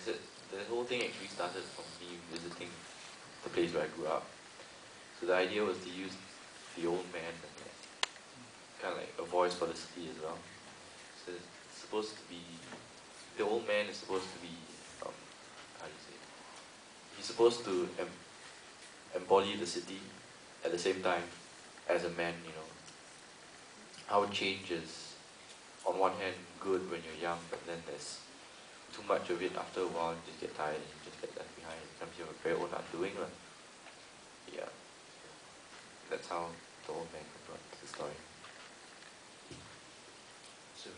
said, the whole thing actually started from me visiting the place where I grew up. So the idea was to use the old man as kind of like a voice for the city as well. So it's supposed to be, the old man is supposed to be, how do you say, he's supposed to embody the city at the same time as a man, you know. How change is, on one hand, good when you're young, but then there's too much of it. After a while, you just get tired and you just get left behind. It becomes your very own undoing. Yeah. That's how the old man brought the story. So,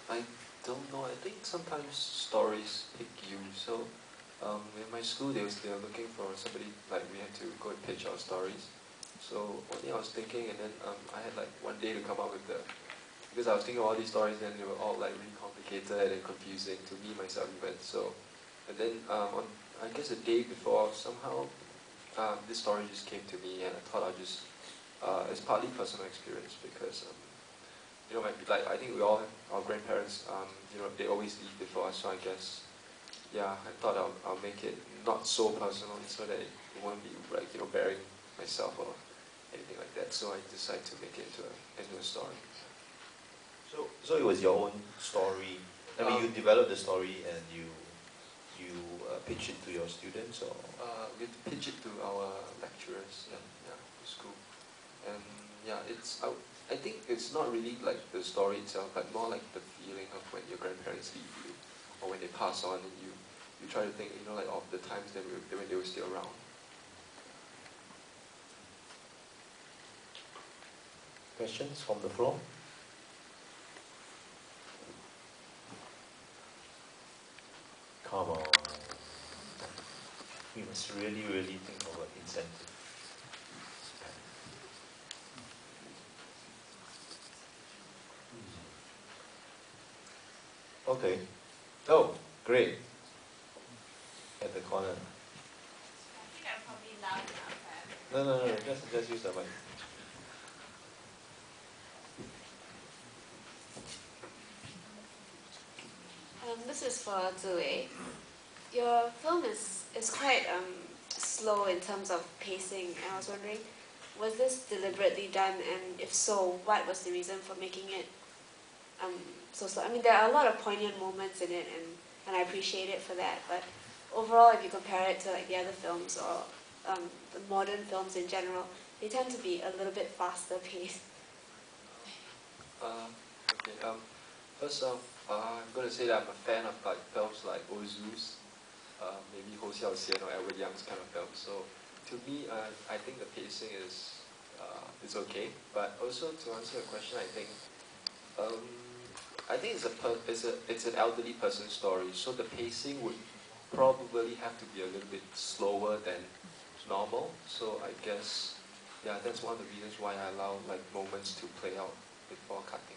I don't know. I think sometimes stories pick you. So, in my school, they were looking for somebody, like we had to go and pitch our stories. So one day I was thinking, and then I had like one day to come up with because I was thinking of all these stories, and they were all like really complicated and confusing to me, myself even. So, and then on, I guess a day before, somehow this story just came to me, and I thought I'd just, it's partly personal experience, because you know, like I think we all have our grandparents, you know, they always leave before us, so I guess, yeah, I thought I'll make it not so personal, so that it won't be like, you know, bearing myself or anything like that. So I decided to make it into a story. So it was your own story. I mean, you developed the story and you pitch it to your students, or we pitch it to our lecturers in school, and yeah, I think it's not really like the story itself, but more like the feeling of when your grandparents leave you, or when they pass on, and you try to think, you know, like of the times when they were still around. questions from the floor? Come on. We must really, really think of an incentive. Okay. Oh, great. At the corner. I think I'm probably loud enough. No. Just use the mic. This is for Zhi Wei. Your film is quite slow in terms of pacing, and I was wondering, was this deliberately done, and if so, what was the reason for making it so slow? I mean, there are a lot of poignant moments in it, and I appreciate it for that, but overall, if you compare it to like the other films or the modern films in general, they tend to be a little bit faster paced. Okay. First off, I'm going to say that I'm a fan of like films like Ozu's, maybe Ho Xiao Xian or Edward Young's kind of films. So to me, I think the pacing is okay. But also to answer your question, I think it's an elderly person's story. So the pacing would probably have to be a little bit slower than normal. So I guess, yeah, that's one of the reasons why I allow like moments to play out before cutting.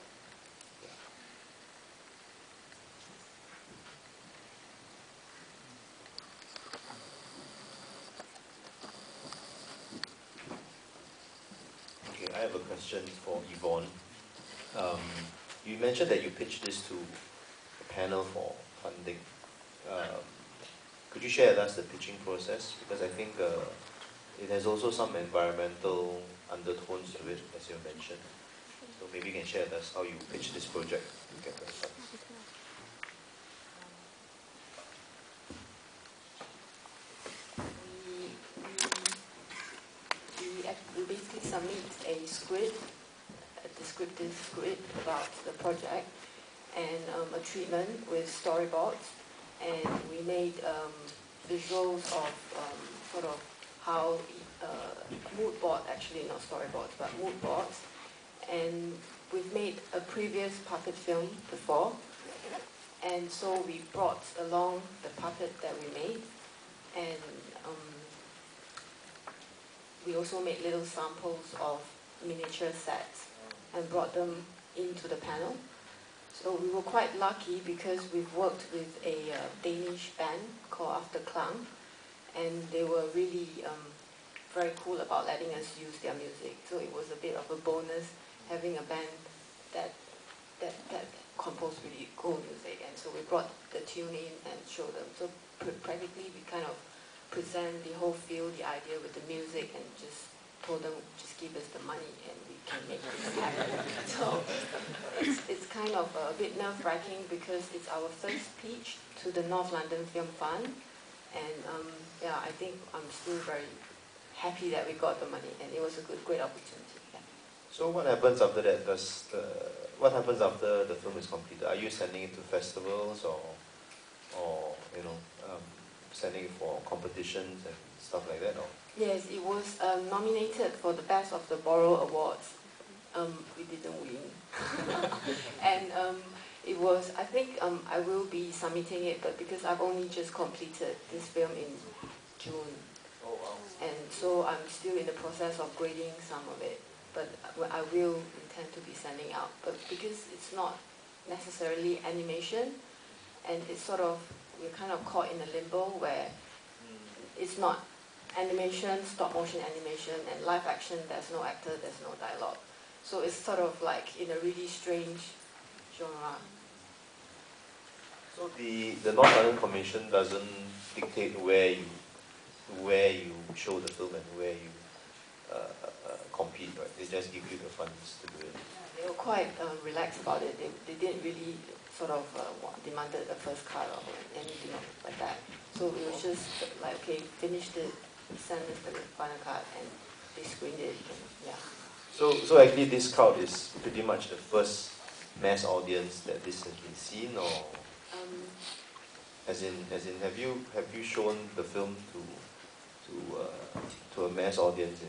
Okay, I have a question for Iyvone. You mentioned that you pitched this to a panel for funding. Could you share with us the pitching process? Because I think it has also some environmental undertones to it, as you mentioned. So maybe you can share with us how you pitched this project to get the funds. We basically submit a script, a descriptive script about the project, and a treatment with storyboards, and we made visuals of sort of how mood board, actually not storyboards, but mood boards, and we've made a previous puppet film before, and so we brought along the puppet that we made, and we also made little samples of miniature sets and brought them into the panel. So we were quite lucky because we've worked with a Danish band called After Klang, and they were really very cool about letting us use their music. So it was a bit of a bonus having a band that composed compose really cool music, and so we brought the tune in and showed them. So practically we kind of present the whole feel, the idea with the music, and just told them just give us the money and we can make it happen. So it's kind of a bit nerve-wracking because it's our first pitch to the North London Film Fund, and yeah, I think I'm still very happy that we got the money, and it was a great opportunity. Yeah. So what happens after that? What happens after the film is completed? Are you sending it to festivals or sending it for competitions and stuff like that? Or? Yes, it was nominated for the Best of the Borough Awards. We didn't win. And it was, I think I will be submitting it, but because I've only just completed this film in June. Oh, wow. And so I'm still in the process of grading some of it, but I will intend to be sending out. But because it's not necessarily animation, and it's sort of, we're kind of caught in a limbo where it's not animation, stop motion animation, and live action, there's no actor, there's no dialogue. So it's sort of like in a really strange genre. So the North London Commission doesn't dictate where you show the film and where you compete, right? They just give you the funds to do it. They were quite relaxed about it. They didn't really sort of demanded a first cut or anything like that. So it was just like, okay, finished it, send us the final cut, and they screened it. And, yeah. So actually, this crowd is pretty much the first mass audience that this has been seen, or as in, have you shown the film to a mass audience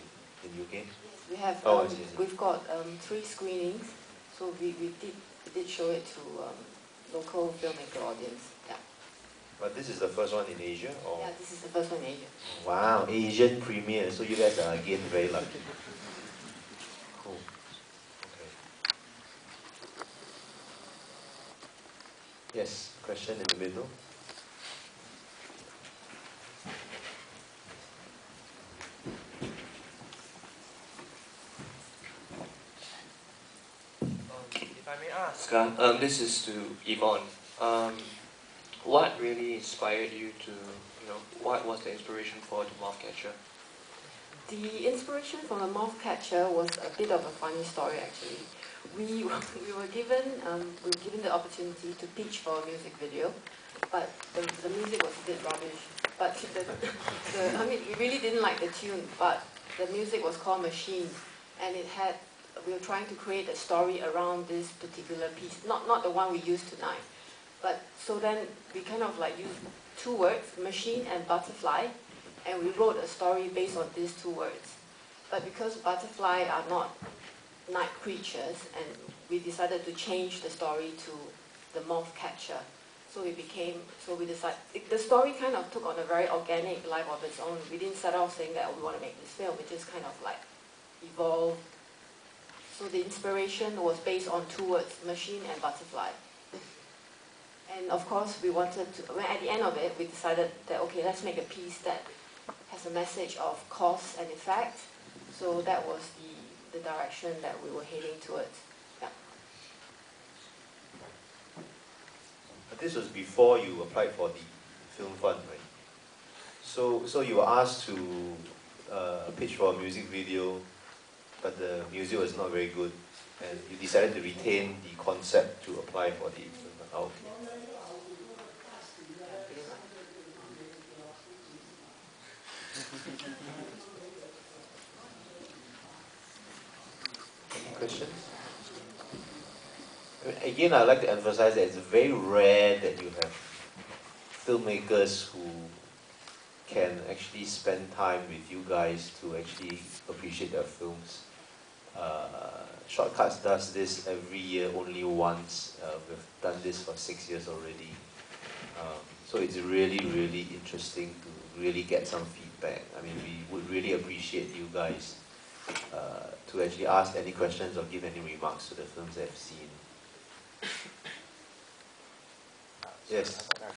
in UK? We have. Oh, I see. We've got 3 screenings, so we did show it to local filmmaker audience. Yeah. But this is the first one in Asia, or? Yeah, this is the first one in Asia. Wow, Asian premiere. So you guys are again very lucky. Cool. Okay. Yes, question in the middle. If I may ask, this is to Iyvone. What really inspired you to, what was the inspiration for the moth catcher? The inspiration from the moth catcher was a bit of a funny story actually. We were given the opportunity to pitch for a music video, but the music was a bit rubbish. But I mean, we really didn't like the tune, but the music was called Machine, and we were trying to create a story around this particular piece, not the one we used tonight. But so then we kind of like used 2 words, machine and butterfly, and we wrote a story based on these 2 words. But because butterfly are not night creatures, and we decided to change the story to the moth catcher. So we decided, the story kind of took on a very organic life of its own. We didn't set off saying that, oh, we want to make this film. It just kind of like evolved. So the inspiration was based on 2 words, machine and butterfly. And of course, we wanted to, at the end of it, we decided that, okay, let's make a piece that has a message of cause and effect. So that was the direction that we were heading towards. Yeah. But this was before you applied for the film fund, right? So you were asked to pitch for a music video, but the music was not very good, and you decided to retain the concept to apply for the film fund. Oh, okay. Any questions? Again, I'd like to emphasize that it's very rare that you have filmmakers who can actually spend time with you guys to actually appreciate their films. Shortcuts does this every year, only once. We've done this for 6 years already. So it's really, really interesting to really get some feedback. I mean, we would really appreciate you guys to actually ask any questions or give any remarks to the films they've seen. Yes.